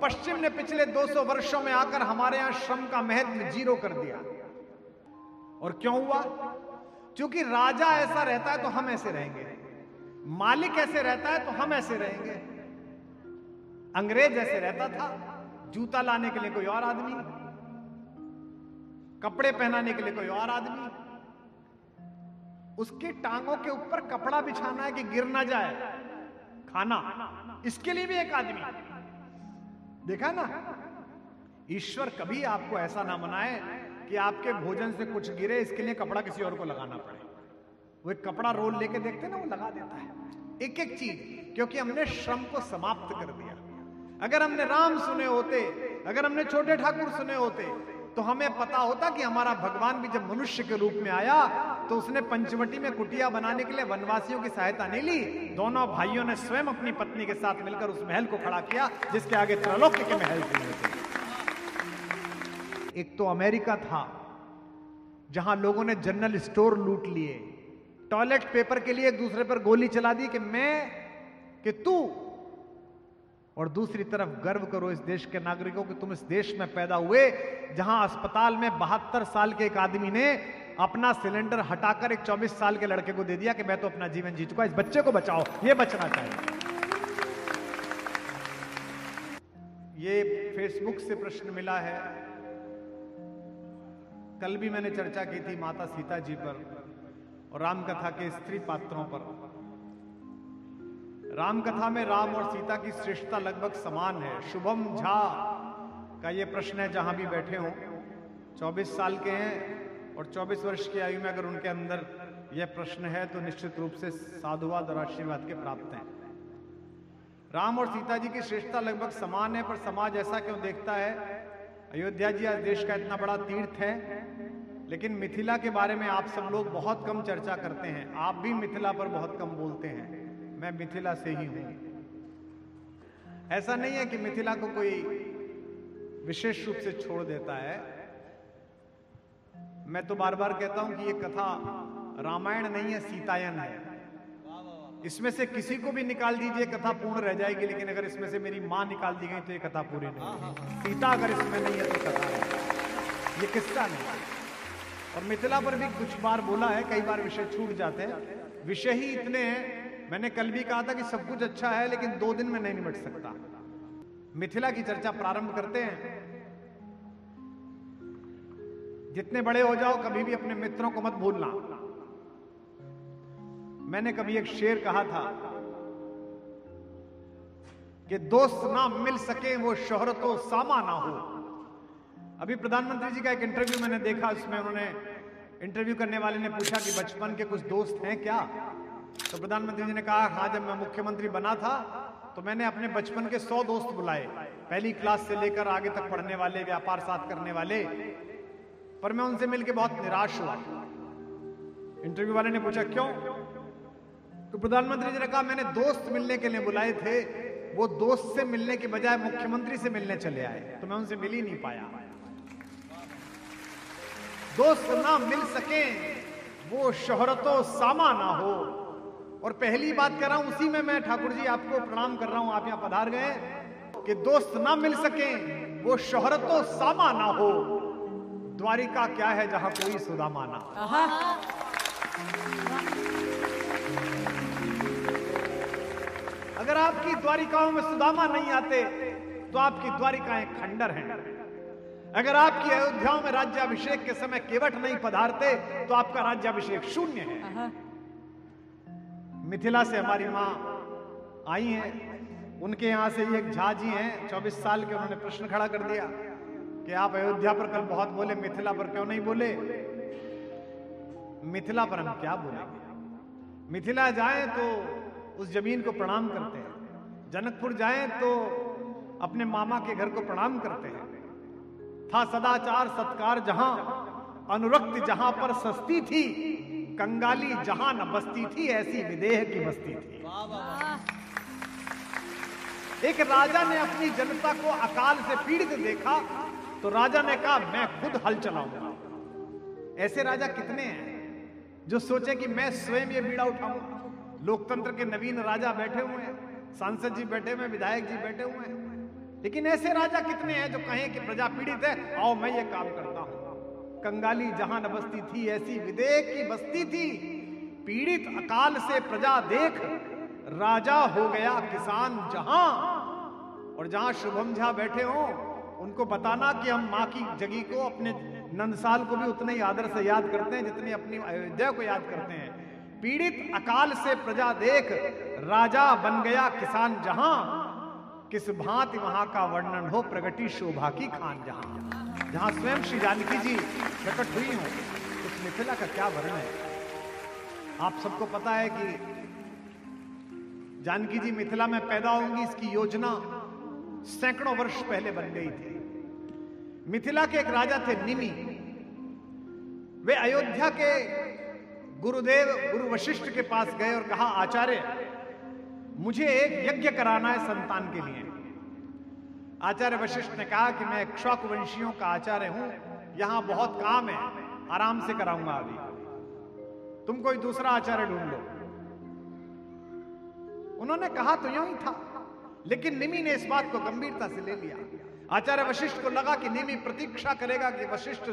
पश्चिम ने पिछले 200 वर्षों में आकर हमारे यहां श्रम का महत्व जीरो कर दिया। और क्यों हुआ? क्योंकि राजा ऐसा रहता है तो हम ऐसे रहेंगे, मालिक ऐसे रहता है तो हम ऐसे रहेंगे। अंग्रेज ऐसे रहता था, जूता लाने के लिए कोई और आदमी, कपड़े पहनाने के लिए कोई और आदमी, उसकी टांगों के ऊपर कपड़ा बिछाना है कि गिर ना जाए, खाना, इसके लिए भी एक आदमी। देखा ना, ईश्वर कभी आपको ऐसा ना बनाए कि आपके भोजन से कुछ गिरे, इसके लिए कपड़ा किसी और को लगाना पड़े। वो एक कपड़ा रोल लेके देखते ना, वो लगा देता है एक एक चीज, क्योंकि हमने श्रम को समाप्त कर दिया। अगर हमने राम सुने होते, अगर हमने छोटे ठाकुर सुने होते, तो हमें पता होता कि हमारा भगवान भी जब मनुष्य के रूप में आया तो उसने पंचवटी में कुटिया बनाने के लिए वनवासियों की सहायता नहीं ली। दोनों भाइयों ने स्वयं अपनी पत्नी के साथ मिलकर उस महल को खड़ा किया जिसके आगे त्रैलोक्य के महल थे। एक तो अमेरिका था जहां लोगों ने जनरल स्टोर लूट लिए, टॉयलेट पेपर के लिए एक दूसरे पर गोली चला दी कि मैं, कि तू, और दूसरी तरफ गर्व करो इस देश के नागरिकों कि तुम इस देश में पैदा हुए जहां अस्पताल में 72 साल के एक आदमी ने अपना सिलेंडर हटाकर एक 24 साल के लड़के को दे दिया कि मैं तो अपना जीवन जी चुका, इस बच्चे को बचाओ, ये बचना चाहिए। ये फेसबुक से प्रश्न मिला है, कल भी मैंने चर्चा की थी माता सीता जी पर और राम कथा के स्त्री पात्रों पर। राम कथा में राम और सीता की श्रेष्ठता लगभग समान है। शुभम झा का ये प्रश्न है, जहां भी बैठे हों, 24 साल के हैं और 24 वर्ष की आयु में अगर उनके अंदर यह प्रश्न है तो निश्चित रूप से साधुवाद और आशीर्वाद के प्राप्त हैं। राम और सीता जी की श्रेष्ठता लगभग समान है, पर समाज ऐसा क्यों देखता है? अयोध्या जी आज देश का इतना बड़ा तीर्थ है, लेकिन मिथिला के बारे में आप सब लोग बहुत कम चर्चा करते हैं। आप भी मिथिला पर बहुत कम बोलते हैं। मैं मिथिला से ही हूं। ऐसा नहीं है कि मिथिला को कोई विशेष रूप से छोड़ देता है। मैं तो बार बार कहता हूं कि ये कथा रामायण नहीं है, सीतायन है। इसमें से किसी को भी निकाल दीजिए, कथा पूर्ण रह जाएगी, लेकिन अगर इसमें से मेरी मां निकाल दी गई तो ये कथा पूरी नहीं होगी। सीता अगर इसमें नहीं है तो कथा है, ये किस्सा नहीं। और मिथिला पर भी कुछ बार बोला है, कई बार विषय छूट जाते हैं। विषय ही इतने हैं, मैंने कल भी कहा था कि सब कुछ अच्छा है लेकिन 2 दिन में नहीं निपट सकता। मिथिला की चर्चा प्रारंभ करते हैं। जितने बड़े हो जाओ कभी भी अपने मित्रों को मत भूलना। मैंने कभी एक शेर कहा था कि दोस्त ना मिल सके वो शोहरतो सामा ना हो। अभी प्रधानमंत्री जी का एक इंटरव्यू मैंने देखा, उसमें उन्होंने इंटरव्यू करने वाले ने पूछा कि बचपन के कुछ दोस्त हैं क्या? तो प्रधानमंत्री जी ने कहा, हाँ, जब मैं मुख्यमंत्री बना था तो मैंने अपने बचपन के 100 दोस्त बुलाए, पहली क्लास से लेकर आगे तक पढ़ने वाले, व्यापार साथ करने वाले, पर मैं उनसे मिलकर बहुत निराश हुआ। इंटरव्यू वाले ने पूछा क्यों? तो प्रधानमंत्री जी ने कहा, मैंने दोस्त मिलने के लिए बुलाए थे, वो दोस्त से मिलने के बजाय मुख्यमंत्री से मिलने चले आए, तो मैं उनसे मिल ही नहीं पाया। दोस्त ना मिल सके वो शोहरतो सामा ना हो। और पहली बात कर रहा हूं, उसी में मैं ठाकुर जी आपको प्रणाम कर रहा हूं, आप यहां पधार गए, कि दोस्त ना मिल सके वो शोहरतो सामा ना हो। द्वारिका क्या है जहां कोई सुदामा ना। अगर आपकी द्वारिकाओं में सुदामा नहीं आते तो आपकी द्वारिकाएं खंडर हैं। अगर आपकी अयोध्याओं में राज्याभिषेक के समय केवट नहीं पधारते तो आपका राज्याभिषेक शून्य है। मिथिला से हमारी मां आई हैं, उनके यहां से एक झा जी हैं, 24 साल के, उन्होंने प्रश्न खड़ा कर दिया कि आप अयोध्या पर कल बहुत बोले, मिथिला पर क्यों नहीं बोले? मिथिला पर हम क्या बोलेंगे? मिथिला जाएं तो उस जमीन को प्रणाम करते हैं, जनकपुर जाएं तो अपने मामा के घर को प्रणाम करते हैं। था सदाचार सत्कार जहां, अनुरक्त जहां पर सस्ती थी, कंगाली जहां न बसती थी, ऐसी विदेह की बस्ती थी। एक राजा ने अपनी जनता को अकाल से पीड़ित देखा तो राजा ने कहा, मैं खुद हल चलाऊंगा। ऐसे राजा कितने हैं जो सोचे कि मैं स्वयं ये बीड़ा उठाऊंगा? लोकतंत्र के नवीन राजा बैठे हुए हैं, सांसद जी बैठे हुए हैं, विधायक जी बैठे हुए हैं, लेकिन ऐसे राजा कितने हैं जो कहें कि प्रजा पीड़ित है, आओ मैं ये काम करता हूं। कंगाली जहां न बस्ती थी, ऐसी विदेह की बस्ती थी। पीड़ित अकाल से प्रजा देख, राजा हो गया किसान जहां। और जहां शुभम झा बैठे हो, उनको बताना कि हम मां की जगी को, अपने नंदसाल को भी उतने ही आदर से याद करते हैं जितनी अपनी अयोध्या को याद करते हैं। पीड़ित अकाल से प्रजा देख, राजा बन गया किसान जहां। किस भांति वहां का वर्णन हो, प्रगति शोभा की खान जहां। जहां स्वयं श्री जानकी जी प्रकट हुई हो, उस मिथिला का क्या वर्णन है। आप सबको पता है कि जानकी जी मिथिला में पैदा होंगी, इसकी योजना सैकड़ों वर्ष पहले बन गई थी। मिथिला के एक राजा थे निमि। वे अयोध्या के गुरुदेव गुरु वशिष्ठ के पास गए और कहा, आचार्य मुझे एक यज्ञ कराना है संतान के लिए। आचार्य वशिष्ठ ने कहा कि मैं इक्ष्वाकु वंशियों का आचार्य हूं, यहां बहुत काम है, आराम से कराऊंगा, अभी तुम कोई दूसरा आचार्य ढूंढ लो। उन्होंने कहा तो यूं ही था, लेकिन निमि ने इस बात को गंभीरता से ले लिया। आचार्य वशिष्ठ को लगा कि निमि प्रतीक्षा करेगा कि वशिष्ठ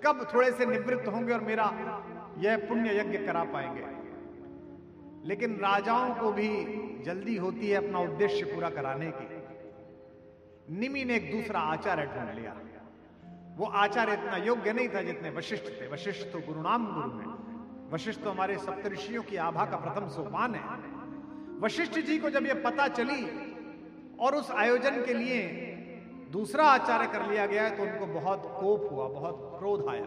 कब थोड़े से निवृत्त होंगे और मेरा यह पुण्य यज्ञ करा पाएंगे। लेकिन राजाओं को भी जल्दी होती है अपना उद्देश्य पूरा कराने की। निमि ने एक दूसरा आचार्य ढूंढ लिया। वो आचार्य इतना योग्य नहीं था जितने वशिष्ठ थे। वशिष्ठ तो गुरुनाम गुरु हैं। वशिष्ठ तो हमारे सप्तऋषियों की आभा का प्रथम सोपान है। वशिष्ठ जी को जब यह पता चली और उस आयोजन के लिए दूसरा आचार्य कर लिया गया है, तो उनको बहुत कोप हुआ, बहुत क्रोध आया,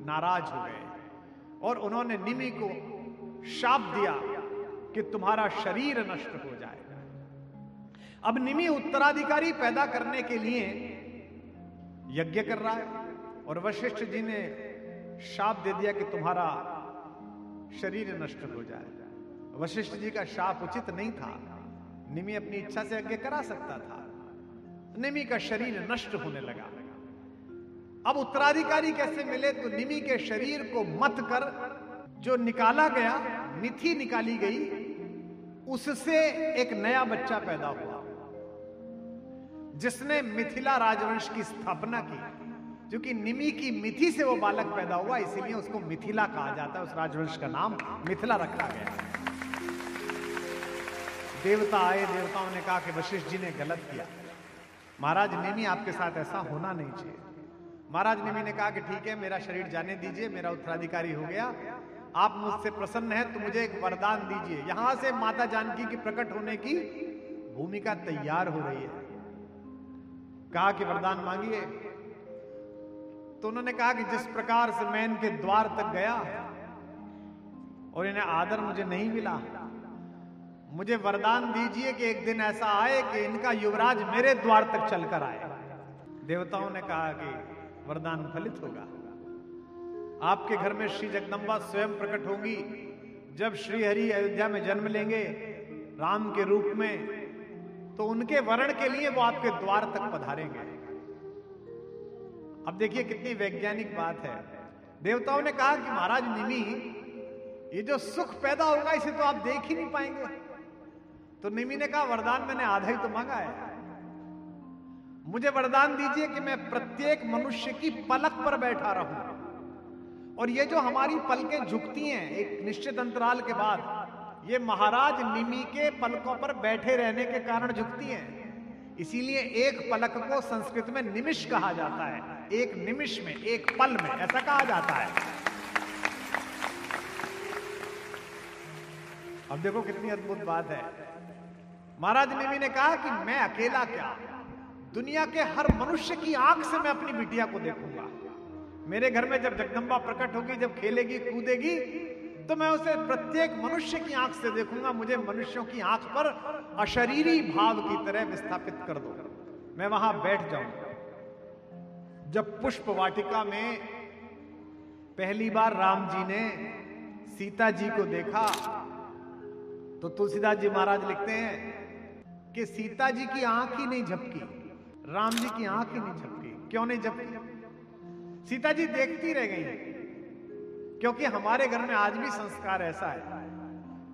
नाराज हो गए और उन्होंने निमि को शाप दिया कि तुम्हारा शरीर नष्ट हो जाए। अब निमि उत्तराधिकारी पैदा करने के लिए यज्ञ कर रहा है और वशिष्ठ जी ने शाप दे दिया कि तुम्हारा शरीर नष्ट हो जाए। वशिष्ठ जी का शाप उचित नहीं था। निमि अपनी इच्छा से यज्ञ करा सकता था। निमि का शरीर नष्ट होने लगा। अब उत्तराधिकारी कैसे मिले, तो निमि के शरीर को मत कर जो निकाला गया, मिथि निकाली गई, उससे एक नया बच्चा पैदा हुआ जिसने मिथिला राजवंश की स्थापना की। क्योंकि निमि की मिथि से वो बालक पैदा हुआ, इसीलिए उसको मिथिला कहा जाता है। उस राजवंश का नाम मिथिला रखा गया। देवता आए, देवताओं ने कहा कि वशिष्ठ जी ने गलत किया, महाराज निमि आपके साथ ऐसा होना नहीं चाहिए। महाराज निमि ने कहा कि ठीक है, मेरा शरीर जाने दीजिए, मेरा उत्तराधिकारी हो गया, आप मुझसे प्रसन्न हैं तो मुझे एक वरदान दीजिए। यहां से माता जानकी की प्रकट होने की भूमिका तैयार हो रही है। कहा कि वरदान मांगिए। तो उन्होंने कहा कि जिस प्रकार से मैं इनके द्वार तक गया और इन्हें आदर मुझे नहीं मिला, मुझे वरदान दीजिए कि एक दिन ऐसा आए कि इनका युवराज मेरे द्वार तक चलकर आए। देवताओं ने कहा कि वरदान फलित होगा। आपके घर में श्री जगदम्बा स्वयं प्रकट होगी। जब श्री हरि अयोध्या में जन्म लेंगे राम के रूप में, तो उनके वरण के लिए वो आपके द्वार तक पधारेंगे। अब देखिए कितनी वैज्ञानिक बात है। देवताओं ने कहा कि महाराज निमि, ये जो सुख पैदा होगा इसे तो आप देख ही नहीं पाएंगे। तो निमि ने कहा वरदान मैंने आधा ही तो मांगा है, मुझे वरदान दीजिए कि मैं प्रत्येक मनुष्य की पलक पर बैठा रहूं। और ये जो हमारी पलकें झुकती हैं एक निश्चित अंतराल के बाद, ये महाराज निमि के पलकों पर बैठे रहने के कारण झुकती हैं। इसीलिए एक पलक को संस्कृत में निमिष कहा जाता है। एक निमिष में, एक पल में, ऐसा कहा जाता है। अब देखो कितनी अद्भुत बात है। महाराज निमि ने कहा कि मैं अकेला क्या, दुनिया के हर मनुष्य की आंख से मैं अपनी बिटिया को देखूंगा। मेरे घर में जब जगदम्बा प्रकट होगी, जब खेलेगी कूदेगी, तो मैं उसे प्रत्येक मनुष्य की आंख से देखूंगा। मुझे मनुष्यों की आंख पर अशरीरी भाव की तरह विस्थापित कर दो, मैं वहां बैठ जाऊंगा। जब पुष्प वाटिका में पहली बार राम जी ने सीता जी को देखा, तो तुलसीदास जी महाराज लिखते हैं कि सीता जी की आंख ही नहीं झपकी, राम जी की आंख ही नहीं झपकी। क्यों नहीं झपकी? सीता जी देखती रह गई। क्योंकि हमारे घर में आज भी संस्कार ऐसा है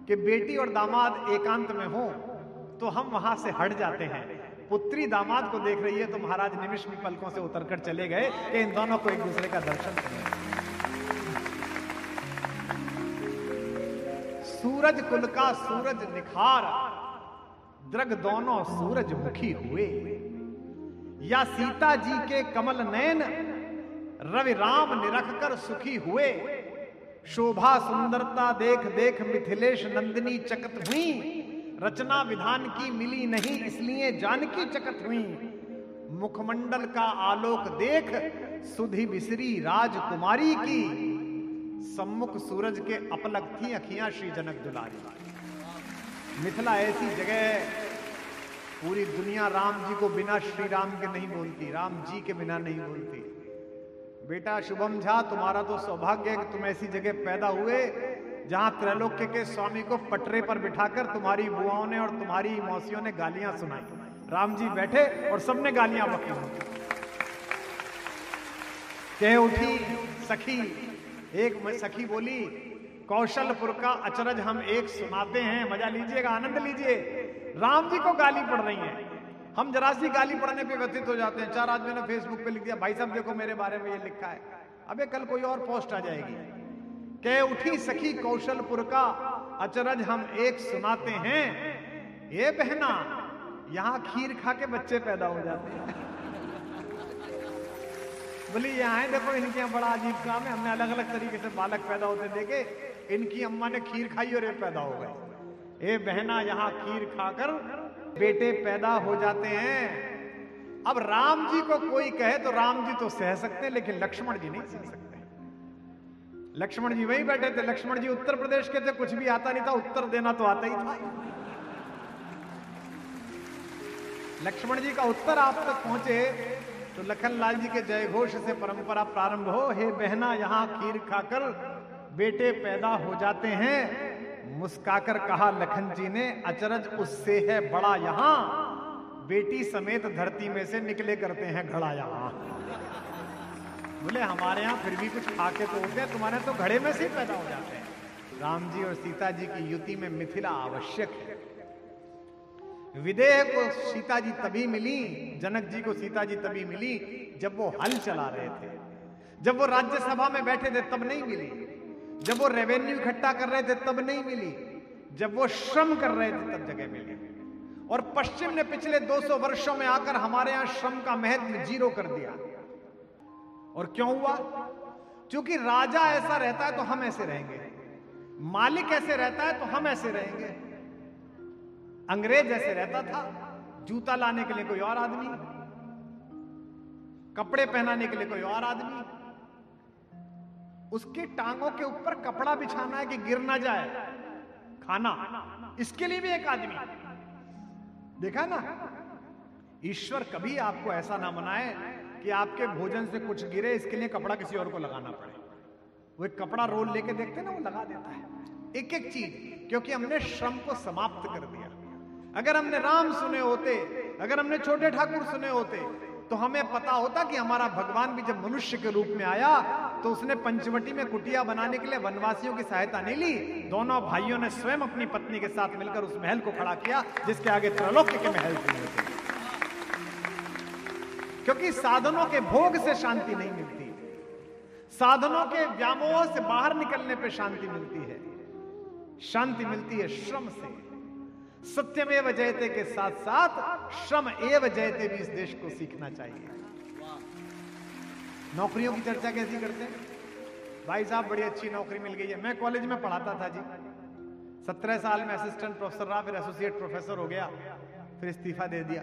कि बेटी और दामाद एकांत में हो तो हम वहां से हट जाते हैं, पुत्री दामाद को देख रही है तो महाराज निमिष में पलकों से उतरकर चले गए कि इन दोनों को एक दूसरे का दर्शन करें। सूरज कुल का सूरज निखार, द्रग दोनों सूरज मुखी हुए। या सीता जी के कमल नयन, रवि राम निरख कर सुखी हुए। शोभा सुंदरता देख देख मिथिलेश नंदिनी चकित हुई। रचना विधान की मिली नहीं इसलिए जानकी चकित हुई। मुखमंडल का आलोक देख सुधि बिसरी राजकुमारी की। सम्मुख सूरज के अपलक थी अखियां श्री जनक दुलारी। मिथिला ऐसी जगह, पूरी दुनिया राम जी को बिना श्री राम के नहीं बोलती, राम जी के बिना नहीं बोलती। बेटा शुभम झा, तुम्हारा तो सौभाग्य है कि तुम ऐसी जगह पैदा हुए जहां त्रैलोक्य के स्वामी को पटरे पर बिठाकर तुम्हारी बुआओं ने और तुम्हारी मौसियों ने गालियां सुनाई। राम जी बैठे और सबने गालियां बकी। कह उठी सखी, एक सखी बोली, कौशलपुर का अचरज हम एक सुनाते हैं, मजा लीजिएगा, आनंद लीजिए। राम जी को गाली पड़ रही है, हम जरा सी गाली पड़ने पे व्यथित हो जाते हैं। 4 आदमियों ने फेसबुक पे लिख दिया, भाई साहब देखो मेरे बारे में ये लिखा है। अबे कल कोई और पोस्ट आ जाएगी। कह उठी सखी कौशलपुर का अचरज हम एक सुनाते हैं। ये बहना, यहां खीर खा के बच्चे पैदा हो जाते हैं। बोली यहाँ है, देखो इनके यहाँ बड़ा अजीब काम है, हमने अलग अलग तरीके से बालक पैदा होते देखे, इनकी अम्मा ने खीर खाई और ये पैदा हो गए। ए बहना, यहाँ खीर खाकर बेटे पैदा हो जाते हैं। अब राम जी को कोई कहे तो राम जी तो सह सकते हैं, लेकिन लक्ष्मण जी नहीं सह सकते। लक्ष्मण जी वहीं बैठे थे। लक्ष्मण जी उत्तर प्रदेश के थे, कुछ भी आता नहीं था, उत्तर देना तो आता ही था। लक्ष्मण जी का उत्तर आप तक पहुंचे तो लखनलाल जी के जय घोष से परंपरा प्रारंभ हो। हे बहना, यहाँ खीर खाकर बेटे पैदा हो जाते हैं। मुस्काकर कहा लखन जी ने, अचरज उससे है बड़ा यहाँ। बेटी समेत धरती में से निकले करते हैं घड़ा यहाँ। बोले हमारे यहाँ फिर भी कुछ खाके तो होते हैं, तुम्हारे तो घड़े में से ही पैदा हो जाते हैं। राम जी और सीता जी की युति में मिथिला आवश्यक है। विदेह को सीता जी तभी मिली, जनक जी को सीता जी तभी मिली जब वो हल चला रहे थे, जब वो राज्यसभा में बैठे थे तब नहीं मिली, जब वो रेवेन्यू इकट्ठा कर रहे थे तब नहीं मिली, जब वो श्रम कर रहे थे तब जगह मिली। और पश्चिम ने पिछले 200 वर्षों में आकर हमारे यहां श्रम का महत्व 0 कर दिया। और क्यों हुआ? क्योंकि राजा ऐसा रहता है तो हम ऐसे रहेंगे, मालिक ऐसे रहता है तो हम ऐसे रहेंगे। अंग्रेज ऐसे रहता था, जूता लाने के लिए कोई और आदमी, कपड़े पहनाने के लिए कोई और आदमी, उसकी टांगों के ऊपर कपड़ा बिछाना है कि गिर ना जाए, खाना, इसके लिए भी एक आदमी। देखा ना, ईश्वर कभी आपको ऐसा ना बनाए कि आपके भोजन से कुछ गिरे, इसके लिए कपड़ा किसी और को लगाना पड़े। वो एक कपड़ा रोल लेके देखते ना, वो लगा देता है एक एक चीज, क्योंकि हमने श्रम को समाप्त कर दिया। अगर हमने राम सुने होते, अगर हमने छोटे ठाकुर सुने होते, तो हमें पता होता कि हमारा भगवान भी जब मनुष्य के रूप में आया तो उसने पंचवटी में कुटिया बनाने के लिए वनवासियों की सहायता नहीं ली। दोनों भाइयों ने स्वयं अपनी पत्नी के साथ मिलकर उस महल को खड़ा किया जिसके आगे त्रैलोक्य के महल थे। क्योंकि साधनों के भोग से शांति नहीं मिलती, साधनों के व्यामोह से बाहर निकलने पे शांति मिलती है। शांति मिलती है श्रम से। सत्यमेव जयते के साथ साथ श्रम एव जयते भी इस देश को सीखना चाहिए। नौकरियों की चर्चा कैसी करते हैं? भाई साहब बड़ी अच्छी नौकरी मिल गई है। मैं कॉलेज में पढ़ाता था जी, 17 साल में असिस्टेंट प्रोफेसर रहा, फिर एसोसिएट प्रोफेसर हो गया, फिर इस्तीफा दे दिया।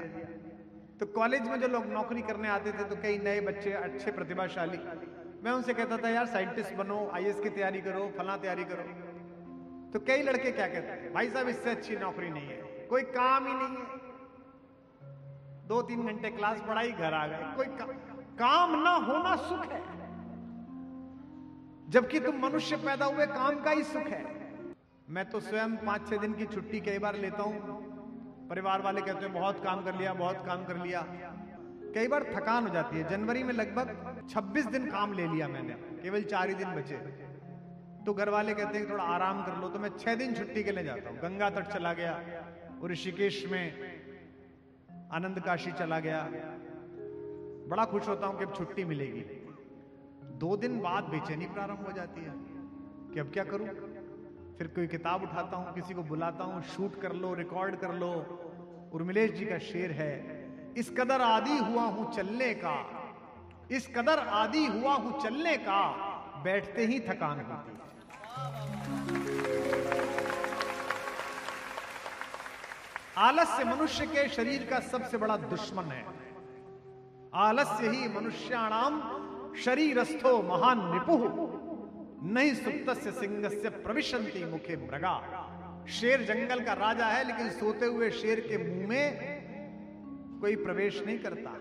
तो कॉलेज में जो लोग नौकरी करने आते थे तो कई नए बच्चे अच्छे प्रतिभाशाली, मैं उनसे कहता था यार साइंटिस्ट बनो, IAS की तैयारी करो, फला तैयारी करो। तो कई लड़के क्या कहते हैं, भाई साहब इससे अच्छी नौकरी नहीं है, कोई काम ही नहीं है। 2-3 घंटे क्लास पढ़ाई, घर आ गए। कोई काम ना होना सुख है, जबकि तुम मनुष्य पैदा हुए काम का ही सुख है। मैं तो स्वयं 5-6 दिन की छुट्टी कई बार लेता हूं। परिवार वाले कहते हैं बहुत काम कर लिया, बहुत काम कर लिया। कई बार थकान हो जाती है। जनवरी में लगभग 26 दिन काम ले लिया मैंने, केवल 4 ही दिन बचे। तो घर वाले कहते हैं थोड़ा आराम कर लो, तो मैं 6 दिन छुट्टी के लिए जाता हूँ। गंगा तट चला गया, और ऋषिकेश में आनंद काशी चला गया, बड़ा खुश होता हूं कि अब छुट्टी मिलेगी। 2 दिन बाद बेचैनी प्रारंभ हो जाती है कि अब क्या करूं। फिर कोई किताब उठाता हूं, किसी को बुलाता हूं, शूट कर लो, रिकॉर्ड कर लो। उर्मिलेश जी का शेर है, इस कदर आदी हुआ हूं चलने का, इस कदर आदी हुआ हूं चलने का, बैठते ही थकान होती है। आलस्य मनुष्य के शरीर का सबसे बड़ा दुश्मन है। आलस्य ही मनुष्याणाम शरीरस्थो महान निपुः, नहीं सुप्तस्य सिंहस्य प्रविशन्ति मुखे मृगा। शेर जंगल का राजा है, लेकिन सोते हुए शेर के मुंह में कोई प्रवेश नहीं करता।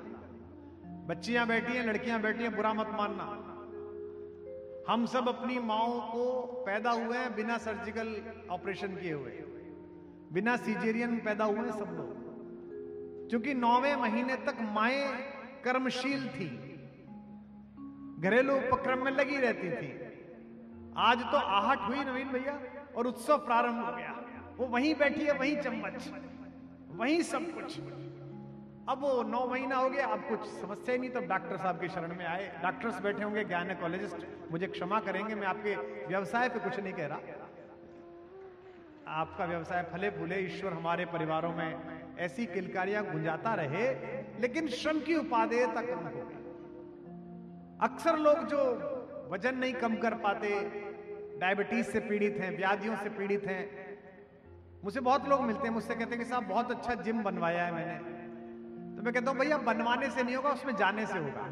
बच्चियां बैठी हैं, लड़कियां बैठी हैं, बुरा मत मानना। हम सब अपनी माओं को पैदा हुए हैं बिना सर्जिकल ऑपरेशन किए हुए, बिना सीजेरियन पैदा हुए सब लोग, क्योंकि 9वें महीने तक माएं कर्मशील थी, घरेलू उपक्रम में लगी रहती थी। आज तो आहट हुई नवीन भैया और उत्सव प्रारंभ हो गया। वो वहीं बैठी है, वहीं चम्मच, वहीं सब कुछ। अब वो 9 महीना हो गया, अब कुछ समस्या ही नहीं, तो डॉक्टर साहब की शरण में आए। डॉक्टर्स बैठे होंगे, गायनेकोलॉजिस्ट, मुझे क्षमा करेंगे, मैं आपके व्यवसाय पे कुछ नहीं कह रहा। आपका व्यवसाय फले फूले, ईश्वर हमारे परिवारों में ऐसी किलकारियां गुंजाता रहे, लेकिन श्रम की उपादेयता कम हो गई। अक्सर लोग जो वजन नहीं कम कर पाते, डायबिटीज से पीड़ित हैं, व्याधियों से पीड़ित हैं, मुझसे बहुत लोग मिलते हैं, मुझसे कहते हैं कि साहब बहुत अच्छा जिम बनवाया है मैंने। तो मैं कहता हूं भैया बनवाने से नहीं होगा, उसमें जाने से होगा।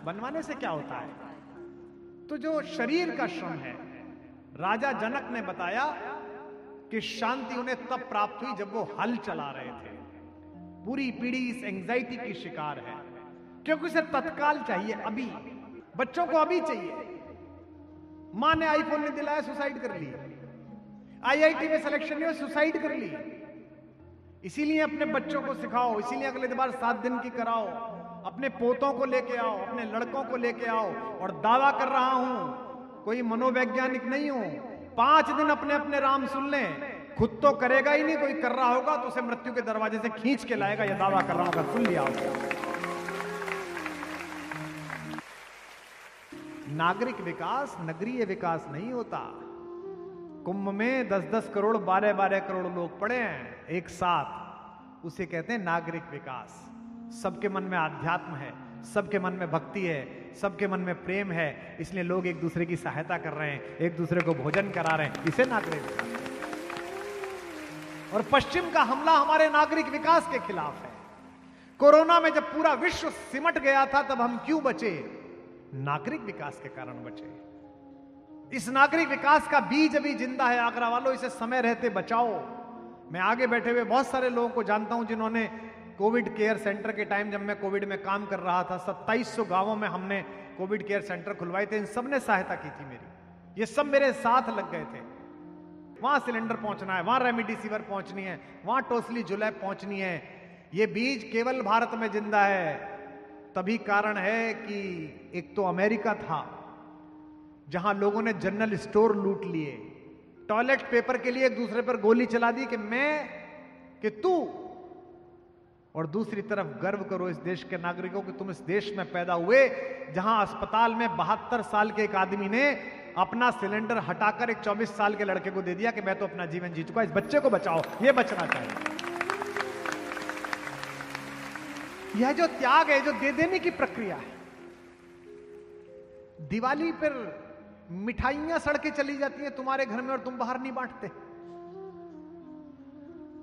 बनवाने से क्या होता है? तो जो शरीर का श्रम है, राजा जनक ने बताया कि शांति उन्हें तब प्राप्त हुई जब वो हल चला रहे थे। पूरी पीढ़ी इस एंजाइटी की शिकार है, क्योंकि उसे तत्काल चाहिए, अभी। बच्चों को अभी चाहिए। मां ने आईफोन नहीं दिलाया, सुसाइड कर ली। आईआईटी में सिलेक्शन नहीं हुआ, सुसाइड कर ली। इसीलिए अपने बच्चों को सिखाओ, इसीलिए अगले बार 7 दिन की कराओ, अपने पोतों को लेके आओ, अपने लड़कों को लेके आओ। और दावा कर रहा हूं, कोई मनोवैज्ञानिक नहीं हूं, 5 दिन अपने अपने राम सुन लें, खुद तो करेगा ही नहीं, कोई कर रहा होगा तो उसे मृत्यु के दरवाजे से खींच के लाएगा। यह दावा कर रहा हूं, अगर सुन लिया होगा। नागरिक विकास नगरीय विकास नहीं होता। कुंभ में 10-10 करोड़ 12-12 करोड़ लोग पड़े हैं एक साथ, उसे कहते हैं नागरिक विकास। सबके मन में आध्यात्म है, सबके मन में भक्ति है, सबके मन में प्रेम है, इसलिए लोग एक दूसरे की सहायता कर रहे हैं, एक दूसरे को भोजन करा रहे हैं, इसे नागरिक विकास। और पश्चिम का हमला हमारे नागरिक विकास के खिलाफ है। कोरोना में जब पूरा विश्व सिमट गया था, तब हम क्यों बचे? नागरिक विकास के कारण बचे। इस नागरिक विकास का बीज अभी जिंदा है आगरा वालों, इसे समय रहते बचाओ। मैं आगे बैठे हुए बहुत सारे लोगों को जानता हूं जिन्होंने कोविड केयर सेंटर के टाइम, जब मैं कोविड में काम कर रहा था, 2700 गांवों में हमने कोविड केयर सेंटर खुलवाए थे। इन सब ने सहायता की थी मेरी, ये सब मेरे साथ लग गए थे। वहां सिलेंडर पहुंचना है, वहां रेमडेसिविर पहुंचनी है, वहां टोसली जुलैब पहुंचनी है। ये बीज केवल भारत में जिंदा है, तभी कारण है कि एक तो अमेरिका था जहां लोगों ने जनरल स्टोर लूट लिए, टॉयलेट पेपर के लिए एक दूसरे पर गोली चला दी कि मैं, कि तू, और दूसरी तरफ गर्व करो इस देश के नागरिकों कि तुम इस देश में पैदा हुए जहां अस्पताल में 72 साल के एक आदमी ने अपना सिलेंडर हटाकर एक 24 साल के लड़के को दे दिया कि मैं तो अपना जीवन जी चुका, इस बच्चे को बचाओ, ये बचना चाहिए। यह जो त्याग है, जो दे देने की प्रक्रिया है। दिवाली पर मिठाइयां सड़के चली जाती हैं तुम्हारे घर में और तुम बाहर नहीं बांटते।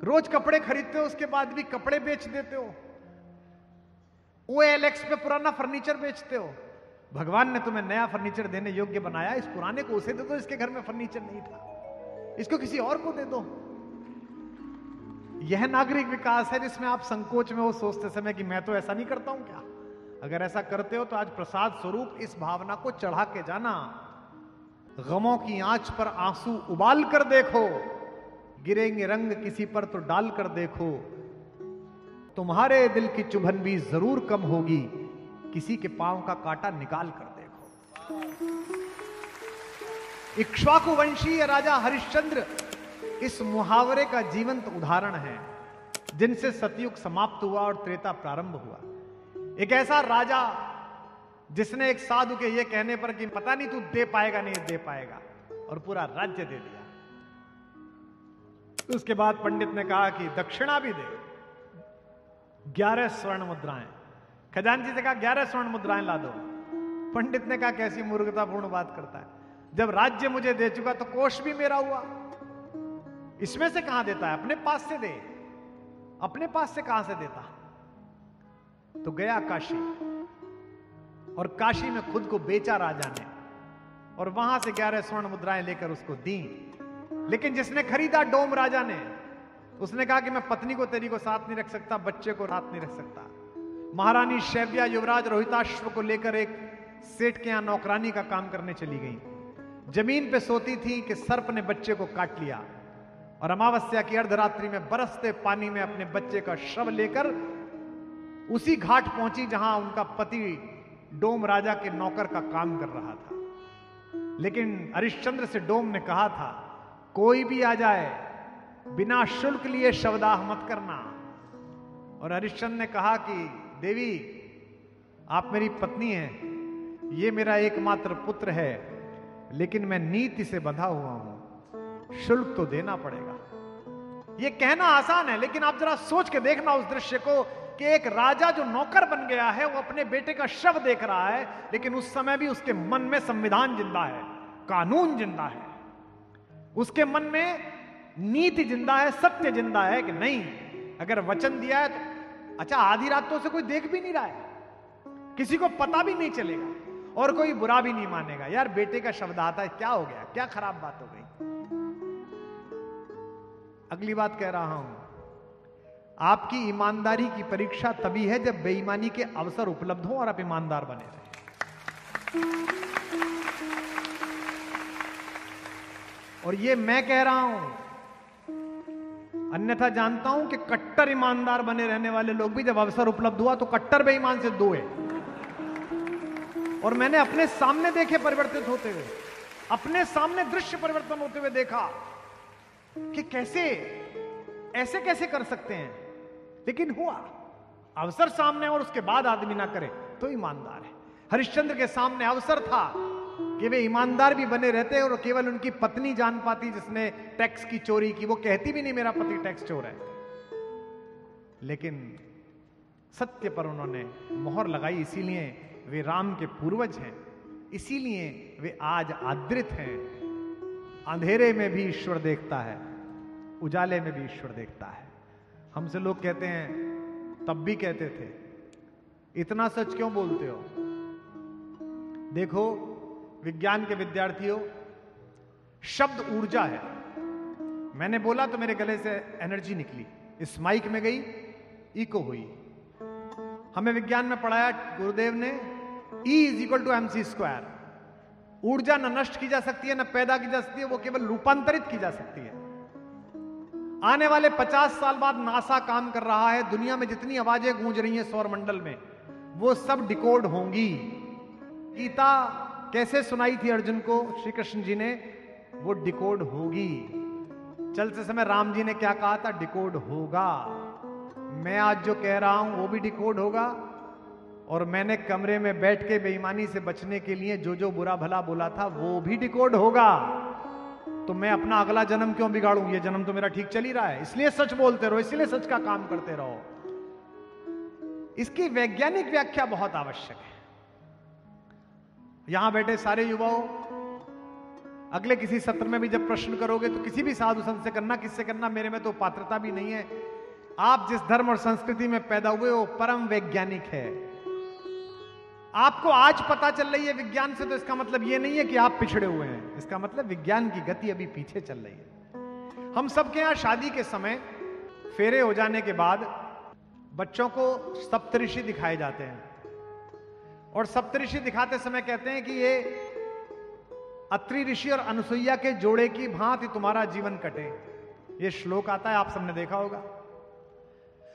रोज कपड़े खरीदते हो, उसके बाद भी कपड़े बेच देते हो। OLX पे पुराना फर्नीचर बेचते हो। भगवान ने तुम्हें नया फर्नीचर देने योग्य बनाया, इस पुराने को उसे दे दो, इसके घर में फर्नीचर नहीं था, इसको किसी और को दे दो। यह नागरिक विकास है जिसमें आप संकोच में हो सोचते समय कि मैं तो ऐसा नहीं करता हूं क्या। अगर ऐसा करते हो तो आज प्रसाद स्वरूप इस भावना को चढ़ा के जाना। गमों की आंच पर आंसू उबाल कर देखो, गिरेंगे रंग किसी पर तो डाल कर देखो, तुम्हारे दिल की चुभन भी जरूर कम होगी, किसी के पांव का कांटा निकाल कर देखो। इक्ष्वाकु वंशीय राजा हरिश्चंद्र इस मुहावरे का जीवंत उदाहरण है। जिनसे सतयुग समाप्त हुआ और त्रेता प्रारंभ हुआ। एक ऐसा राजा जिसने एक साधु के ये कहने पर कि पता नहीं तू दे पाएगा नहीं दे पाएगा, और पूरा राज्य दे दिया। उसके बाद पंडित ने कहा कि दक्षिणा भी दे, 11 स्वर्ण मुद्राएं। खजांची से कहा 11 स्वर्ण मुद्राएं ला दो। पंडित ने कहा कैसी मूर्खतापूर्ण बात करता है, जब राज्य मुझे दे चुका तो कोष भी मेरा हुआ, इसमें से कहां देता है, अपने पास से दे, अपने पास से कहां से देता। तो गया काशी, और काशी में खुद को बेचा राजा ने, और वहां से 11 स्वर्ण मुद्राएं लेकर उसको दी। लेकिन जिसने खरीदा डोम राजा ने, उसने कहा कि मैं पत्नी को तेरी को साथ नहीं रख सकता, बच्चे को साथ नहीं रख सकता। महारानी शैव्या युवराज रोहिताश्व को लेकर एक सेठ के यहां नौकरानी का काम करने चली गई। जमीन पे सोती थी कि सर्प ने बच्चे को काट लिया, और अमावस्या की अर्धरात्रि में बरसते पानी में अपने बच्चे का शव लेकर उसी घाट पहुंची जहां उनका पति डोम राजा के नौकर का काम कर रहा था। लेकिन हरिश्चंद्र से डोम ने कहा था कोई भी आ जाए बिना शुल्क लिए शवदाह मत करना। और हरिश्चंद्र ने कहा कि देवी आप मेरी पत्नी हैं, ये मेरा एकमात्र पुत्र है, लेकिन मैं नीति से बंधा हुआ हूं, शुल्क तो देना पड़ेगा। ये कहना आसान है, लेकिन आप जरा सोच के देखना उस दृश्य को कि एक राजा जो नौकर बन गया है, वो अपने बेटे का शव देख रहा है, लेकिन उस समय भी उसके मन में संविधान जिंदा है, कानून जिंदा है, उसके मन में नीति जिंदा है, सत्य जिंदा है कि नहीं अगर वचन दिया है तो। अच्छा, आधी रात तो उसे कोई देख भी नहीं रहा है, किसी को पता भी नहीं चलेगा, और कोई बुरा भी नहीं मानेगा। यार बेटे का शब्द आता है, क्या हो गया, क्या खराब बात हो गई। अगली बात कह रहा हूं, आपकी ईमानदारी की परीक्षा तभी है जब बेईमानी के अवसर उपलब्ध हो और आप ईमानदार बने रहे। और ये मैं कह रहा हूं, अन्यथा जानता हूं कि कट्टर ईमानदार बने रहने वाले लोग भी जब अवसर उपलब्ध हुआ तो कट्टर बेईमान से दोए। और मैंने अपने सामने देखे परिवर्तित होते हुए, अपने सामने दृश्य परिवर्तन होते हुए देखा कि कैसे ऐसे कैसे कर सकते हैं। लेकिन हुआ, अवसर सामने और उसके बाद आदमी ना करे तो ईमानदार है। हरिश्चंद्र के सामने अवसर था कि वे ईमानदार भी बने रहते, और केवल उनकी पत्नी जान पाती जिसने टैक्स की चोरी की। वो कहती भी नहीं मेरा पति टैक्स चोर है, लेकिन सत्य पर उन्होंने मोहर लगाई। इसीलिए वे राम के पूर्वज हैं, इसीलिए वे आज आदृत हैं। अंधेरे में भी ईश्वर देखता है, उजाले में भी ईश्वर देखता है। हमसे लोग कहते हैं, तब भी कहते थे, इतना सच क्यों बोलते हो। देखो विज्ञान के विद्यार्थियों, शब्द ऊर्जा है। मैंने बोला तो मेरे गले से एनर्जी निकली, इस माइक में गई, इको हुई। हमें विज्ञान में पढ़ाया गुरुदेव ने, E = mc²। ऊर्जा न नष्ट की जा सकती है, न पैदा की जा सकती है, वो केवल रूपांतरित की जा सकती है। आने वाले 50 साल बाद नासा काम कर रहा है, दुनिया में जितनी आवाजें गूंज रही हैं सौर मंडल में, वो सब डिकोड होंगी। गीता कैसे सुनाई थी अर्जुन को श्री कृष्ण जी ने, वो डिकोड होगी। चलते समय राम जी ने क्या कहा था, डिकोड होगा। मैं आज जो कह रहा हूं वो भी डिकोड होगा, और मैंने कमरे में बैठ के बेईमानी से बचने के लिए जो जो बुरा भला बोला था वो भी डिकोड होगा। तो मैं अपना अगला जन्म क्यों बिगाड़ूं, ये जन्म तो मेरा ठीक चल ही रहा है। इसलिए सच बोलते रहो, इसलिए सच का काम करते रहो। इसकी वैज्ञानिक व्याख्या बहुत आवश्यक है। यहां बैठे सारे युवाओं, अगले किसी सत्र में भी जब प्रश्न करोगे तो किसी भी साधु संत से करना, किससे करना, मेरे में तो पात्रता भी नहीं है। आप जिस धर्म और संस्कृति में पैदा हुए वो परम वैज्ञानिक है। आपको आज पता चल रही है विज्ञान से, तो इसका मतलब यह नहीं है कि आप पिछड़े हुए हैं। इसका मतलब विज्ञान की गति अभी पीछे चल रही है। हम सबके यहां शादी के समय फेरे हो जाने के बाद बच्चों को सप्तऋषि दिखाए जाते हैं, और सप्तऋषि दिखाते समय कहते हैं कि ये अत्रि ऋषि और अनसुईया के जोड़े की भांति तुम्हारा जीवन कटे। ये श्लोक आता है, आप सबने देखा होगा।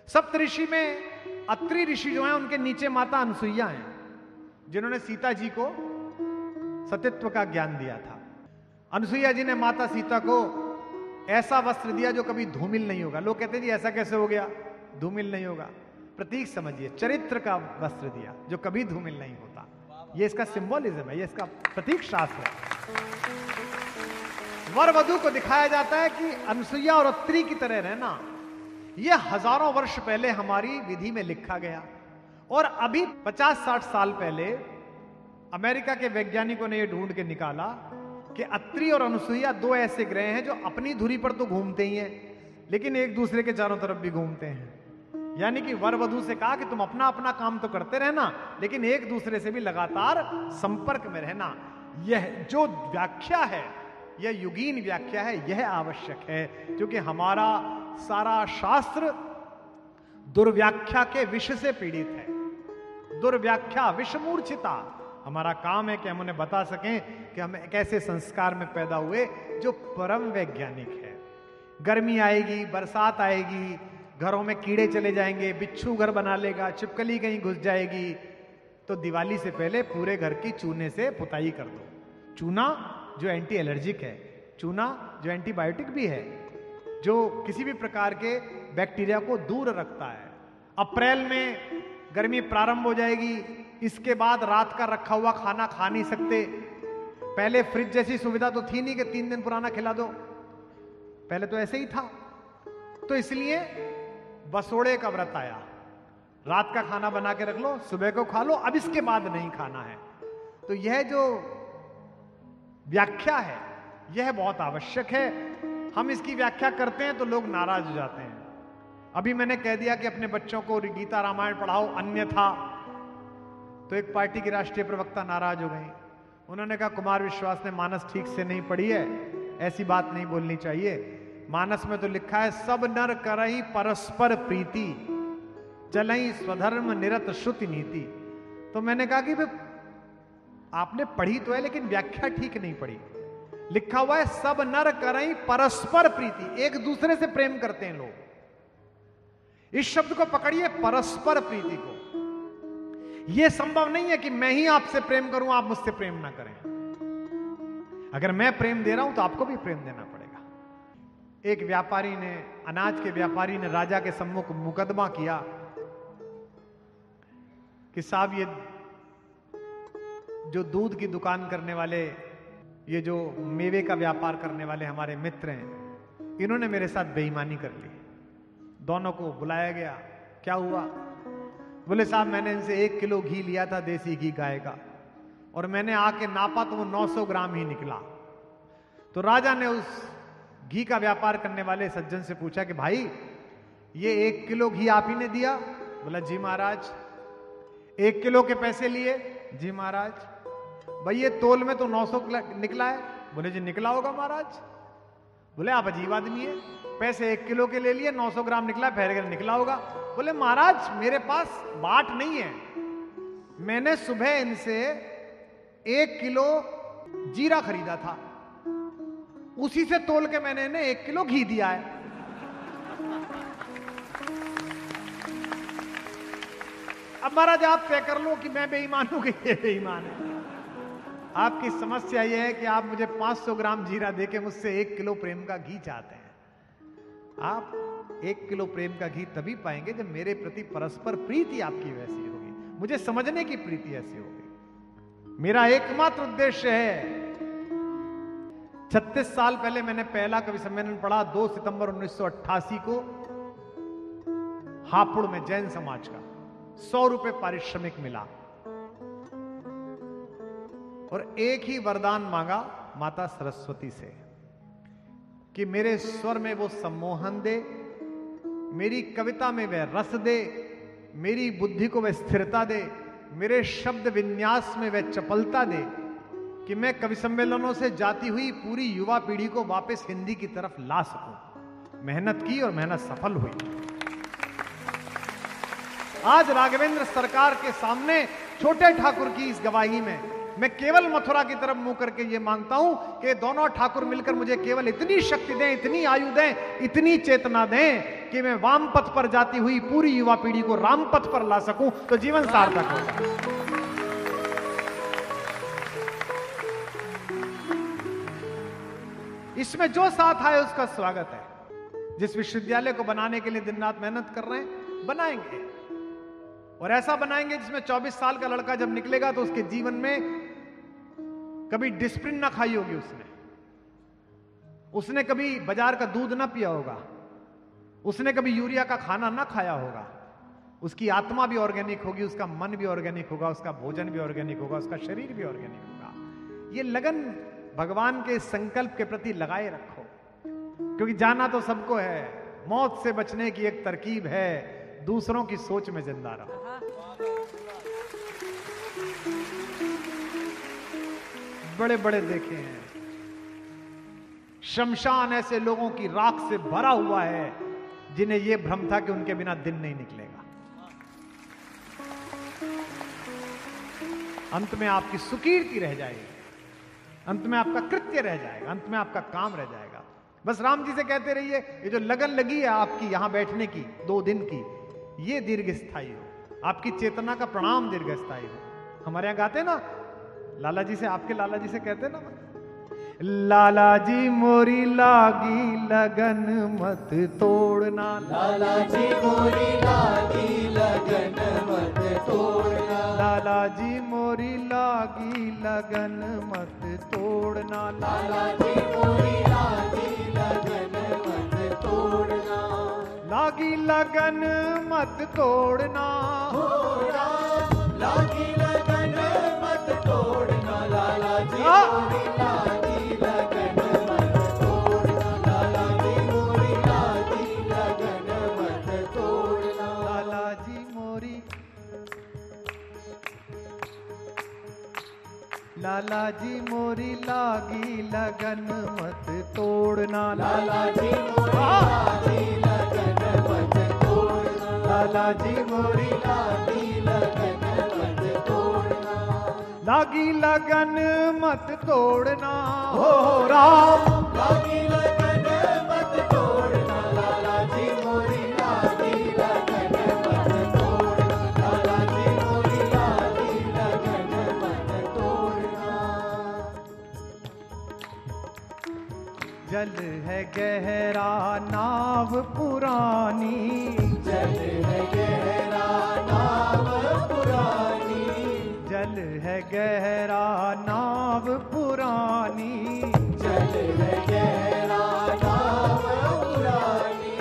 सप्तऋषि में अत्रि ऋषि जो हैं उनके नीचे माता अनसुईया हैं, जिन्होंने सीता जी को सतीत्व का ज्ञान दिया था। अनसुईया जी ने माता सीता को ऐसा वस्त्र दिया जो कभी धूमिल नहीं होगा। लोग कहते हैं जी ऐसा कैसे हो गया, धूमिल नहीं होगा। प्रतीक समझिए, चरित्र का वस्त्र दिया जो कभी धूमिल नहीं होता। ये इसका सिंबोलिज्म है, ये इसका प्रतीक शास्त्र है। वर वधू को दिखाया जाता है कि अनसुईया और अत्रि की तरह रहना। यह हजारों वर्ष पहले हमारी विधि में लिखा गया, और अभी 50-60 साल पहले अमेरिका के वैज्ञानिकों ने यह ढूंढ के निकाला कि अत्रि और अनसुईया दो ऐसे ग्रह हैं जो अपनी धुरी पर तो घूमते ही हैं, लेकिन एक दूसरे के चारों तरफ भी घूमते हैं। यानी कि वर वधू से कहा कि तुम अपना अपना काम तो करते रहना, लेकिन एक दूसरे से भी लगातार संपर्क में रहना। यह जो व्याख्या है, यह युगीन व्याख्या है, यह आवश्यक है, क्योंकि हमारा सारा शास्त्र दुर्व्याख्या के विष से पीड़ित है। दुर्व्याख्या, विषमूर्छिता। हमारा काम है कि हम उन्हें बता सकें कि हम एक ऐसे संस्कार में पैदा हुए जो परम वैज्ञानिक है। गर्मी आएगी, बरसात आएगी, घरों में कीड़े चले जाएंगे, बिच्छू घर बना लेगा, छिपकली कहीं घुस जाएगी, तो दिवाली से पहले पूरे घर की चूने से पुताई कर दो। चूना जो एंटी एलर्जिक है, चूना जो एंटीबायोटिक भी है, जो किसी भी प्रकार के बैक्टीरिया को दूर रखता है। अप्रैल में गर्मी प्रारंभ हो जाएगी, इसके बाद रात का रखा हुआ खाना खा नहीं सकते। पहले फ्रिज जैसी सुविधा तो थी नहीं कि 3 दिन पुराना खिला दो, पहले तो ऐसे ही था। तो इसलिए बसोड़े का व्रत आया, रात का खाना बना के रख लो, सुबह को खा लो, अब इसके बाद नहीं खाना है। तो यह जो व्याख्या है यह बहुत आवश्यक है। हम इसकी व्याख्या करते हैं तो लोग नाराज हो जाते हैं। अभी मैंने कह दिया कि अपने बच्चों को गीता रामायण पढ़ाओ, अन्यथा तो एक पार्टी की राष्ट्रीय प्रवक्ता नाराज हो गई। उन्होंने कहा कुमार विश्वास ने मानस ठीक से नहीं पढ़ी है, ऐसी बात नहीं बोलनी चाहिए। मानस में तो लिखा है सब नर करही परस्पर प्रीति, चलई स्वधर्म निरत श्रुति नीति। तो मैंने कहा कि आपने पढ़ी तो है लेकिन व्याख्या ठीक नहीं पढ़ी। लिखा हुआ है सब नर करई परस्पर प्रीति, एक दूसरे से प्रेम करते हैं लोग। इस शब्द को पकड़िए, परस्पर प्रीति को। यह संभव नहीं है कि मैं ही आपसे प्रेम करूं, आप मुझसे प्रेम ना करें। अगर मैं प्रेम दे रहा हूं तो आपको भी प्रेम देना पड़ेगा। एक व्यापारी ने, अनाज के व्यापारी ने राजा के सम्मुख मुकदमा किया कि साहब ये जो दूध की दुकान करने वाले, ये जो मेवे का व्यापार करने वाले हमारे मित्र हैं, इन्होंने मेरे साथ बेईमानी कर ली। दोनों को बुलाया गया, क्या हुआ? बोले साहब मैंने इनसे 1 किलो घी लिया था, देसी घी गाय का, और मैंने आके नापा तो वो 900 ग्राम ही निकला। तो राजा ने उस घी का व्यापार करने वाले सज्जन से पूछा कि भाई ये 1 किलो घी आप ही ने दिया? बोला जी महाराज। 1 किलो के पैसे लिए? जी महाराज। भाई ये तोल में तो 900 निकला है? बोले जी निकला होगा महाराज। बोले आप अजीब आदमी है, पैसे 1 किलो के ले लिए, 900 ग्राम निकला, फिर निकला होगा। बोले महाराज मेरे पास बाट नहीं है, मैंने सुबह इनसे 1 किलो जीरा खरीदा था, उसी से तोल के मैंने इन्हें 1 किलो घी दिया है। अब महाराज आप तय कर लो कि मैं बेईमान हूं कि ये बेईमान है। आपकी समस्या यह है कि आप मुझे 500 ग्राम जीरा देके मुझसे 1 किलो प्रेम का घी चाहते हैं। आप 1 किलो प्रेम का घी तभी पाएंगे जब मेरे प्रति परस्पर प्रीति आपकी वैसी होगी, मुझे समझने की प्रीति ऐसी होगी। मेरा एकमात्र उद्देश्य है, 36 साल पहले मैंने पहला कवि सम्मेलन पढ़ा, 2 सितंबर 1988 को हापुड़ में जैन समाज का। 100 रुपए पारिश्रमिक मिला और एक ही वरदान मांगा माता सरस्वती से कि मेरे स्वर में वो सम्मोहन दे, मेरी कविता में वह रस दे, मेरी बुद्धि को वह स्थिरता दे, मेरे शब्द विन्यास में वह चपलता दे कि मैं कवि सम्मेलनों से जाती हुई पूरी युवा पीढ़ी को वापस हिंदी की तरफ ला सकूं। मेहनत की और मेहनत सफल हुई। आज राघवेंद्र सरकार के सामने छोटे ठाकुर की इस गवाही में मैं केवल मथुरा की तरफ मुंह करके ये मांगता हूं कि दोनों ठाकुर मिलकर मुझे केवल इतनी शक्ति दें, इतनी आयु दें, इतनी चेतना दें कि मैं वाम पथ पर जाती हुई पूरी युवा पीढ़ी को राम पथ पर ला सकूं, तो जीवन सार्थक होगा। इसमें जो साथ आए उसका स्वागत है। जिस विश्वविद्यालय को बनाने के लिए दिन रात मेहनत कर रहे हैं, बनाएंगे, और ऐसा बनाएंगे जिसमें 24 साल का लड़का जब निकलेगा तो उसके जीवन में कभी डिस्प्रिन ना खाई होगी, उसने कभी बाजार का दूध ना पिया होगा, उसने कभी यूरिया का खाना ना खाया होगा, उसकी आत्मा भी ऑर्गेनिक होगी, उसका मन भी ऑर्गेनिक होगा, उसका भोजन भी ऑर्गेनिक होगा, उसका शरीर भी ऑर्गेनिक होगा। ये लगन भगवान के संकल्प के प्रति लगाए रखो, क्योंकि जाना तो सबको है, मौत से बचने की एक तरकीब है, दूसरों की सोच में जिंदा रहो। बड़े बड़े देखे हैं शमशान ऐसे लोगों की राख से भरा हुआ है जिन्हें यह भ्रम था कि उनके बिना दिन नहीं निकलेगा। अंत में आपकी सुकीर्ति रह जाएगी, अंत में आपका कृत्य रह जाएगा, अंत में आपका काम रह जाएगा। बस राम जी से कहते रहिए, ये जो लगन लगी है आपकी यहां बैठने की 2 दिन की, ये दीर्घ स्थायी हो, आपकी चेतना का प्रणाम दीर्घ स्थायी हो। हमारे यहां गाते ना लाला जी से, आपके लाला जी से कहते ना, लाला जी मोरी लागी लगन मत तोड़ना, लाला जी मोरी लागी लगन मत तोड़ना, लाला जी मोरी लागी लगन मत तोड़ना, लाला जी मोरी लागी लगन मत तोड़ना, लागी लगन मत तोड़ना, हो राम लागी लगन मत तोड़ना, लाला जी मोरी लागी लगन मत तोड़ना, लाला जी मोरी लागी लगन मत तोड़ना, लाला जी मोरी, लाला जी मोरी लागी लगन मत तोड़ना, लाला जी मोरी लागी लगन मत तोड़ना, लाला जी मोरी लागी लगन मत तोड़ना, लागी लगन मत तोड़ना, हो राम लागी लगन मत तोड़ना, लाला जी मोरी लागी लगन मत तोड़ना, लाला जी मोरी लागी लगन मत तोड़ना, जल है गहरा नाव पुरानी, जल है गहरा नाव पुरानी, जल है गहरा नाव पुरानी, जल है गहरा नाव पुरानी,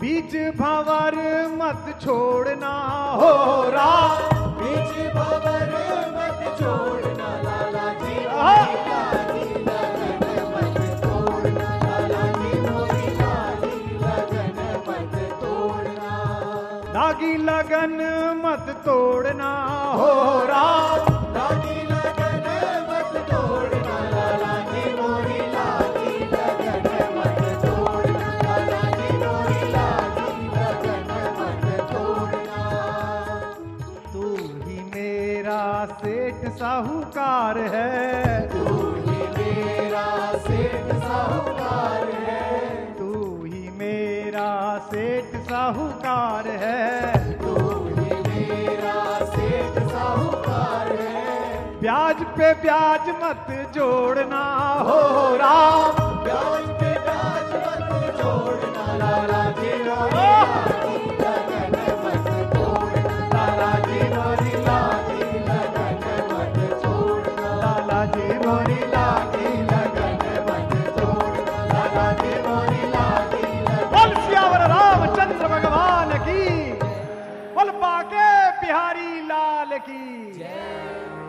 बीच भंवर मत छोड़ना, हो राम बीच भंवर मत छोड़ना, लाला जी मोरी लागी लगन मत तोड़ना, लाला जी मोरी लागी लगन मत तोड़ना, लागी लगन मत तोड़ना, हो राम लागी लगन मत तोड़ना, लाला जी मोरी लागी लगन मत तोड़ना, लाला जी मोरी लागी लगन मत तोड़ना, तू ही मेरा सेठ साहूकार है, तू ही मेरा सेठ साहूकार है, तू ही मेरा सेठ साहूकार है, तू ही मेरा सेठ साहूकार है, ब्याज पे ब्याज मत जोड़ना, हो राम ब्याज पे ब्याज मत जोड़ना, लाला जी मोरी लागी लगन मत तोड़ना, लाला जी मोरी लागी लगन मत तोड़ना, लाला जी मोरी लागी लगन मत तोड़ना, लाला जी मोरी लागी लगन बोल सियावर रामचंद्र भगवान की, बोल बाके बिहारी लाल की।